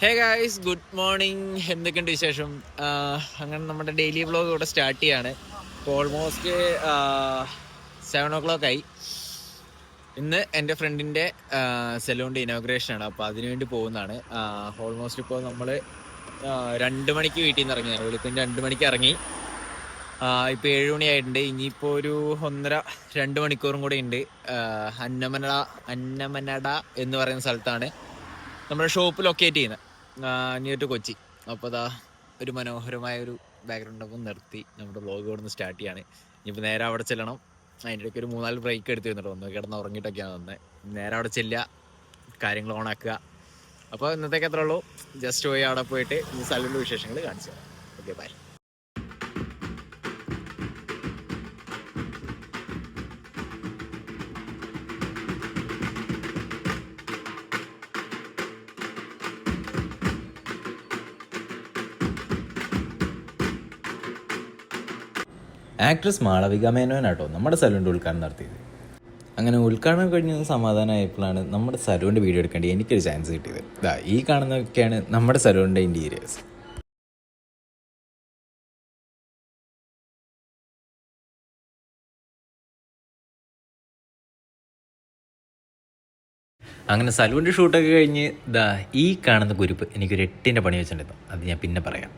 Hey guys, good morning. എന്തൊക്കെയുണ്ട് വിശേഷം? അങ്ങനെ നമ്മുടെ ഡെയിലി വ്ളോഗ് ഇവിടെ സ്റ്റാർട്ട് ചെയ്യാണ്. ഇപ്പോൾ ഓൾമോസ്റ്റ് 7 o'clock ആയി. ഇന്ന് എൻ്റെ ഫ്രണ്ടിൻ്റെ സെലൂണിൻ്റെ ഇനോഗ്രേഷനാണ്. അപ്പോൾ അതിനുവേണ്ടി പോകുന്നതാണ്. ഓൾമോസ്റ്റ് ഇപ്പോൾ നമ്മൾ 2 മണിക്ക് വീട്ടിൽ നിന്ന് ഇറങ്ങി. വെളുപ്പിന് 2 മണിക്ക് ഇറങ്ങി. ഇപ്പോൾ 7 മണിയായിട്ടുണ്ട്. ഇനിയിപ്പോൾ ഒരു 1.5-2 മണിക്കൂറും കൂടെ ഉണ്ട്. അന്നമനട എന്ന് പറയുന്ന സ്ഥലത്താണ് നമ്മുടെ ഷോപ്പ് ലൊക്കേറ്റ് ചെയ്യുന്നത്, നിയർ ടു കൊച്ചി. അപ്പോൾ അതാ ഒരു മനോഹരമായ ഒരു ബാക്ക്ഗ്രൗണ്ട് ഒക്കെ നിർത്തി നമ്മുടെ വ്ളോഗ് ഇവിടെ നിന്ന് സ്റ്റാർട്ട് ചെയ്യാണ്. ഇനിയിപ്പോൾ നേരെ അവിടെ ചെല്ലണം. അതിൻ്റെ ഇടയ്ക്ക് ഒരു 3-4 ബ്രേക്ക് എടുത്ത് തന്നിട്ട് ഒന്ന് കിടന്ന് ഉറങ്ങിയിട്ടൊക്കെയാണ് വന്നത്. നേരെ അവിടെ ചെല്ലുക, കാര്യങ്ങൾ ഓണാക്കുക. അപ്പോൾ ഇന്നത്തേക്ക് അത്രേ ഉള്ളൂ. ജസ്റ്റ് പോയി അവിടെ പോയിട്ട് ഈ സ്ഥലത്തിൻ്റെ വിശേഷങ്ങൾ കാണിച്ചു തരാം. Okay, bye. ആക്ട്രസ് മാളവിക മേനോനാട്ടോ നമ്മുടെ സലൂണിൻ്റെ ഉദ്ഘാടനം നടത്തിയത്. അങ്ങനെ ഉദ്ഘാടനം കഴിഞ്ഞ് സമാധാനമായപ്പോഴാണ് നമ്മുടെ സലൂണിൻ്റെ വീഡിയോ എടുക്കേണ്ടി എനിക്കൊരു ചാൻസ് കിട്ടിയത്. ഈ കാണുന്നതൊക്കെയാണ് നമ്മുടെ സലൂണിൻ്റെ ഇൻറ്റീരിയേഴ്സ്. അങ്ങനെ സലൂണിൻ്റെ ഷൂട്ടൊക്കെ കഴിഞ്ഞ് ഈ കാണുന്ന കുരിപ്പ് എനിക്കൊരു 8ൻ്റെ പണി വെച്ചിട്ടുണ്ടായിരുന്നു. അത് ഞാൻ പിന്നെ പറയാം.